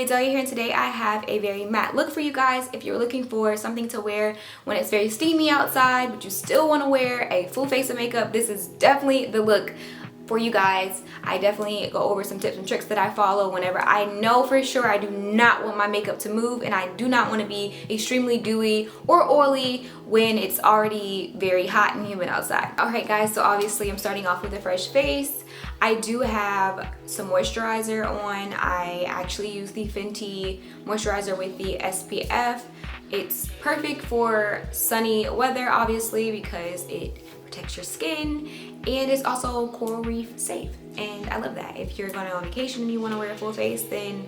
Delia here, and today I have a very matte look for you guys. If you're looking for something to wear when it's very steamy outside but you still want to wear a full face of makeup, this is definitely the look for you guys. I definitely go over some tips and tricks that I follow whenever I know for sure I do not want my makeup to move and I do not want to be extremely dewy or oily when it's already very hot and humid outside. Alright guys, so obviously I'm starting off with a fresh face. I do have some moisturizer on. I actually use the Fenty moisturizer with the SPF. It's perfect for sunny weather, obviously, because it protects your skin and it's also coral reef safe, and I love that. If you're going on vacation and you want to wear a full face, then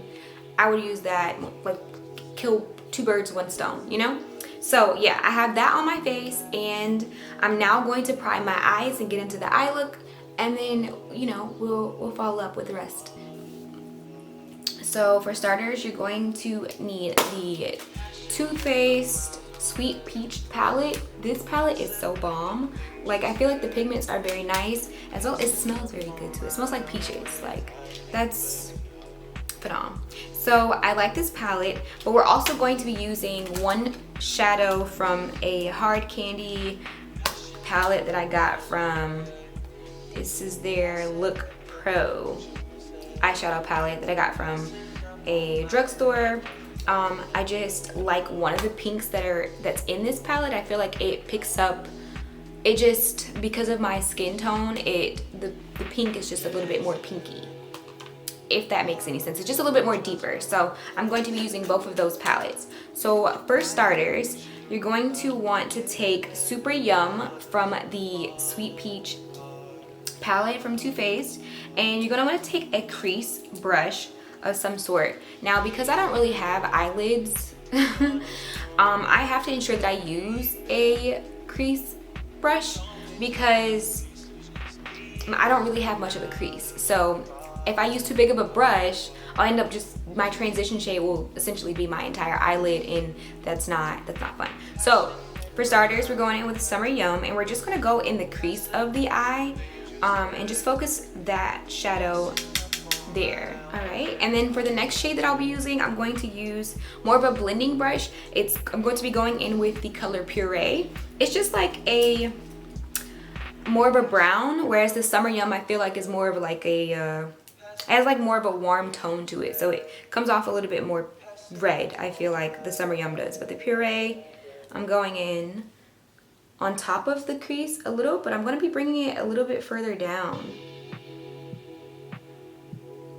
I would use that, like kill two birds with one stone, you know? So yeah, I have that on my face, and I'm now going to prime my eyes and get into the eye look, and then, you know, we'll follow up with the rest. So for starters, you're going to need the Too Faced Sweet Peach palette. This palette is so bomb. Like, I feel like the pigments are very nice, as well it smells very good too. It smells like peaches. Like, that's phenomenal. So I like this palette, but we're also going to be using one shadow from a hard candy palette that I got from, this is their Look Pro eyeshadow palette that I got from a drugstore. I just like one of the pinks that's in this palette. I feel like it picks up, it just, because of my skin tone, the pink is just a little bit more pinky, if that makes any sense. It's just a little bit more deeper. So I'm going to be using both of those palettes. So for starters, you're going to want to take Super Yum from the Sweet Peach palette from Too Faced, and you're going to want to take a crease brush of some sort. Now, because I don't really have eyelids, I have to ensure that I use a crease brush because I don't really have much of a crease. So if I use too big of a brush, I'll end up just, my transition shade will essentially be my entire eyelid, and that's not fun. So for starters, we're going in with Summer Yum, and we're just going to go in the crease of the eye and just focus that shadow there. All right, and then for the next shade that I'll be using, I'm going to use more of a blending brush. I'm going to be going in with the color Puree. It's just like a more of a brown, whereas the Summer Yum I feel like is more of like a has like more of a warm tone to it, so it comes off a little bit more red, I feel like the Summer Yum does. But the Puree, I'm going in on top of the crease a little, but I'm going to be bringing it a little bit further down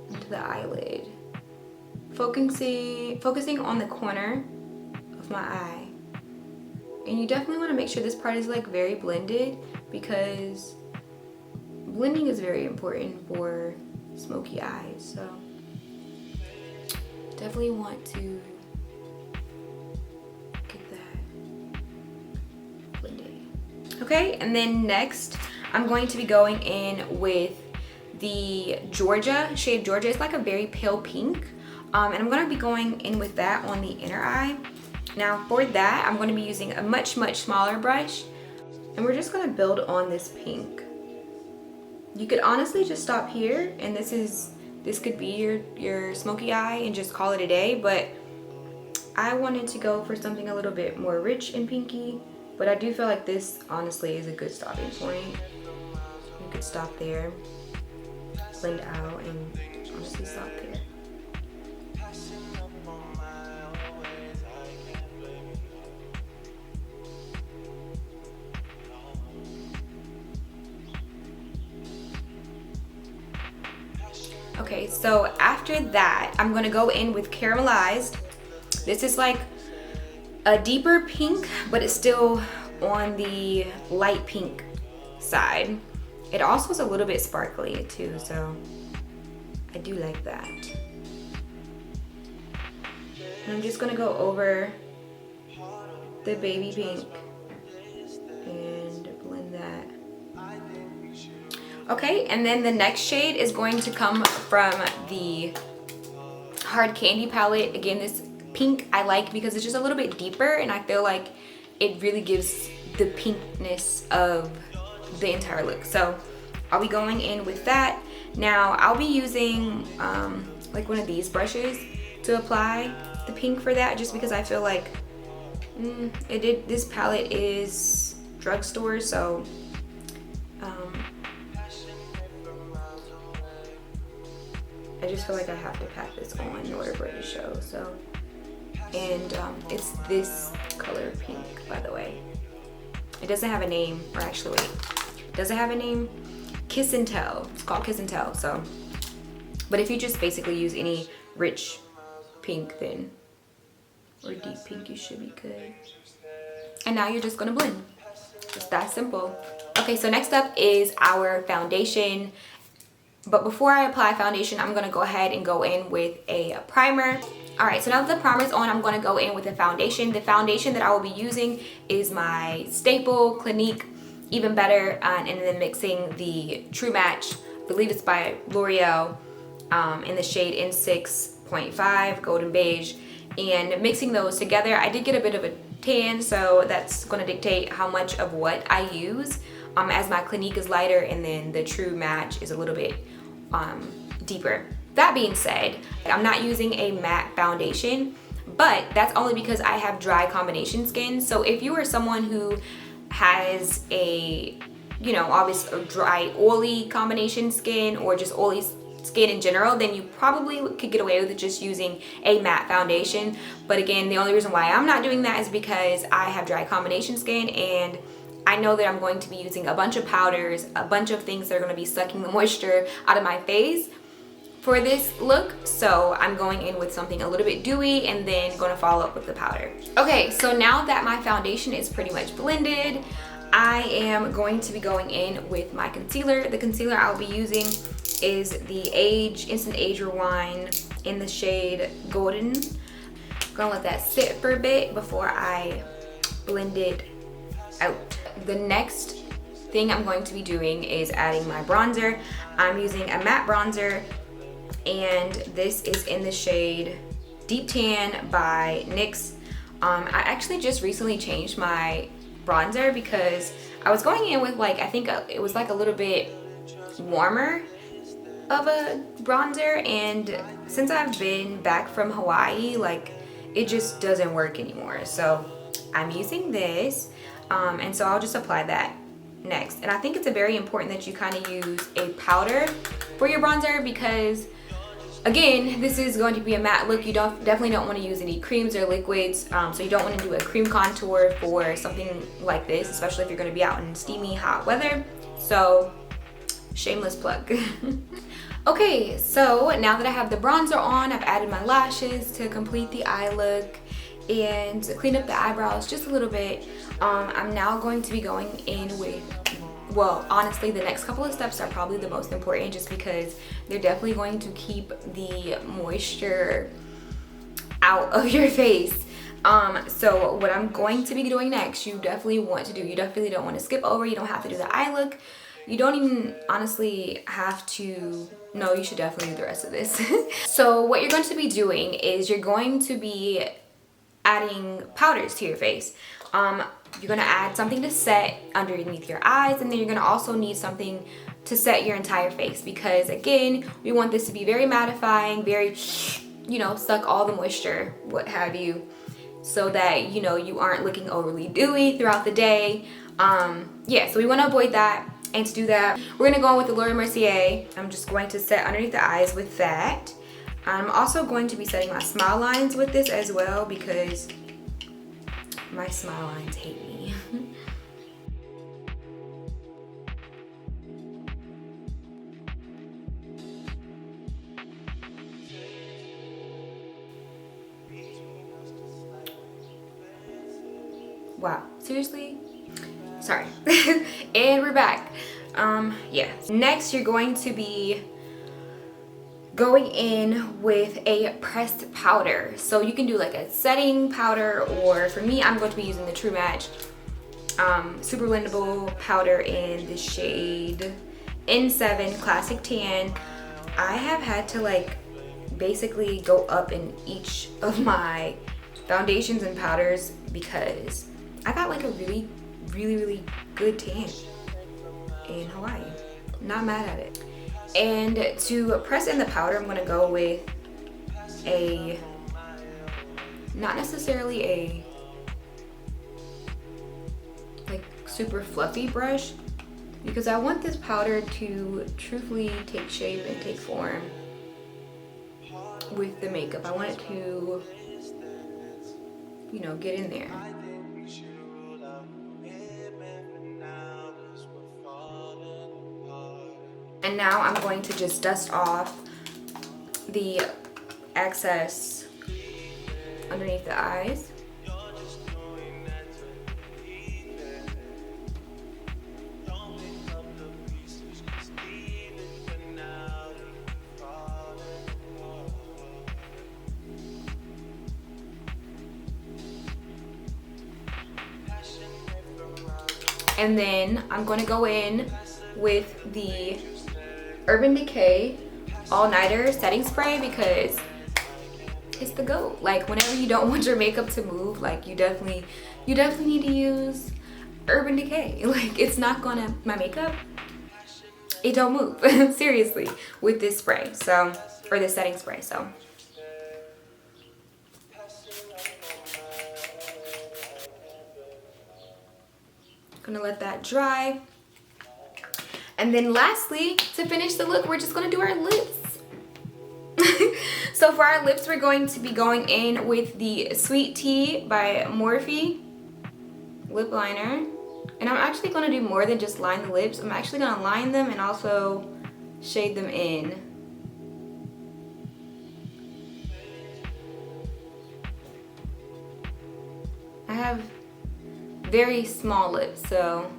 into the eyelid, focusing on the corner of my eye. And you definitely want to make sure this part is like very blended, because blending is very important for smoky eyes. So definitely want to get that blended. Okay, and then next I'm going to be going in with the shade Georgia. It's like a very pale pink, and I'm going to be going in with that on the inner eye. Now for that, I'm going to be using a much smaller brush, and we're just going to build on this pink. You could honestly just stop here, and this could be your smoky eye and just call it a day, but I wanted to go for something a little bit more rich and pinky. But I do feel like this honestly is a good stopping point. You could stop there, blend out, and honestly stop there. Okay, so after that, I'm gonna go in with Caramelized. This is like a deeper pink, but it's still on the light pink side. It also is a little bit sparkly too, so I do like that. And I'm just gonna go over the baby pink and blend that. Okay, and then the next shade is going to come from the Hard Candy palette. Again, this pink I like because it's just a little bit deeper, and I feel like it really gives the pinkness of the entire look. So I'll be going in with that. Now I'll be using like one of these brushes. to apply the pink for that, just because I feel like this palette is drugstore, so I just feel like I have to pat this on in order for it to show. So, and it's this color pink, by the way. It doesn't have a name, or actually wait, does it have a name? Kiss and Tell. It's called Kiss and Tell. So, but if you just basically use any rich pink, then, or deep pink, you should be good. And now you're just gonna blend. It's that simple. Okay, so next up is our foundation. But before I apply foundation, I'm gonna go ahead and go in with a primer. All right, so now that the primer's on, I'm gonna go in with the foundation. The foundation that I will be using is my staple, Clinique, Even Better, and then mixing the True Match, I believe it's by L'Oreal, in the shade N6.5, Golden Beige, and mixing those together. I did get a bit of a tan, so that's gonna dictate how much of what I use, as my Clinique is lighter and then the True Match is a little bit deeper. That being said, I'm not using a matte foundation, but that's only because I have dry combination skin. So if you are someone who has a, you know, obviously a dry, oily combination skin, or just oily skin in general, then you probably could get away with just using a matte foundation. But again, the only reason why I'm not doing that is because I have dry combination skin, and I know that I'm going to be using a bunch of powders, a bunch of things that are going to be sucking the moisture out of my face for this look. So I'm going in with something a little bit dewy and then going to follow up with the powder. Okay, so now that my foundation is pretty much blended, I am going to be going in with my concealer. The concealer I'll be using is the Instant Age Rewind in the shade Golden. I'm gonna let that sit for a bit before I blend it out. The next thing I'm going to be doing is adding my bronzer. I'm using a matte bronzer, and this is in the shade Deep Tan by NYX. I actually just recently changed my bronzer because I was going in with like, I think it was like a little bit warmer of a bronzer, and since I've been back from Hawaii, like it just doesn't work anymore. So I'm using this, and so I'll just apply that next. And I think it's very important that you kind of use a powder for your bronzer, because again, this is going to be a matte look. You definitely don't want to use any creams or liquids, so you don't want to do a cream contour for something like this, especially if you're going to be out in steamy hot weather. So shameless plug. Okay, so now that I have the bronzer on, I've added my lashes to complete the eye look and to clean up the eyebrows just a little bit. I'm now going to be going in with, well, honestly, the next couple of steps are probably the most important, just because they're definitely going to keep the moisture out of your face. So what I'm going to be doing next, you definitely want to do, you definitely don't want to skip over, you don't have to do the eye look. You don't even honestly have to, no, you should definitely do the rest of this. So what you're going to be doing is you're going to be adding powders to your face. You're gonna add something to set underneath your eyes, and then you're gonna also need something to set your entire face, because again, we want this to be very mattifying, very, you know, suck all the moisture, what have you, so that, you know, you aren't looking overly dewy throughout the day. Yeah, so we want to avoid that. And to do that, we're gonna go in with the Laura Mercier. I'm just going to set underneath the eyes with that. I'm also going to be setting my smile lines with this as well, because my smile lines hate me. Wow, seriously? Sorry. And we're back. Yeah. Next, you're going to be going in with a pressed powder. So you can do like a setting powder, or for me, I'm going to be using the True Match super blendable powder in the shade N7 Classic Tan. I have had to like basically go up in each of my foundations and powders because I got like a really good tan in Hawaii. Not mad at it. And to press in the powder, I'm gonna go with a not necessarily a like super fluffy brush, because I want this powder to truthfully take shape and take form with the makeup. I want it to, you know, get in there. And now I'm going to just dust off the excess underneath the eyes. And then I'm going to go in with the Urban Decay All-Nighter Setting Spray, because it's the GOAT. Like, whenever you don't want your makeup to move, like, you definitely need to use Urban Decay. Like, it's not gonna, my makeup, it don't move. Seriously, with this spray, so, or this setting spray, so. Gonna let that dry. And then lastly, to finish the look, we're just gonna do our lips. So for our lips, we're going to be going in with the Sweet Tea by Morphe lip liner. And I'm actually gonna do more than just line the lips. I'm actually gonna line them and also shade them in. I have very small lips, so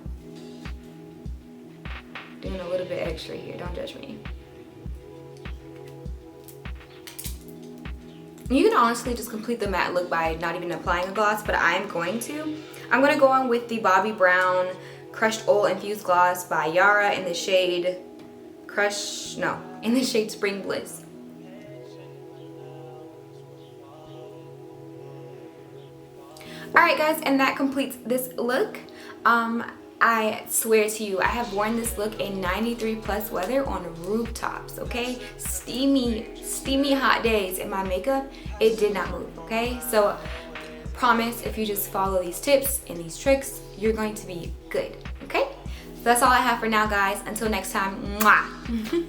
doing a little bit extra here, don't judge me. You can honestly just complete the matte look by not even applying a gloss, but I am going to. I'm going to go on with the Bobbi Brown Crushed Oil Infused Gloss by Yara in the shade in the shade Spring Bliss. Alright guys, and that completes this look. I swear to you, I have worn this look in 93 plus weather on rooftops, okay? Steamy hot days, and my makeup, it did not move, okay? So promise, if you just follow these tips and these tricks, you're going to be good, okay? So that's all I have for now, guys. Until next time, mwah.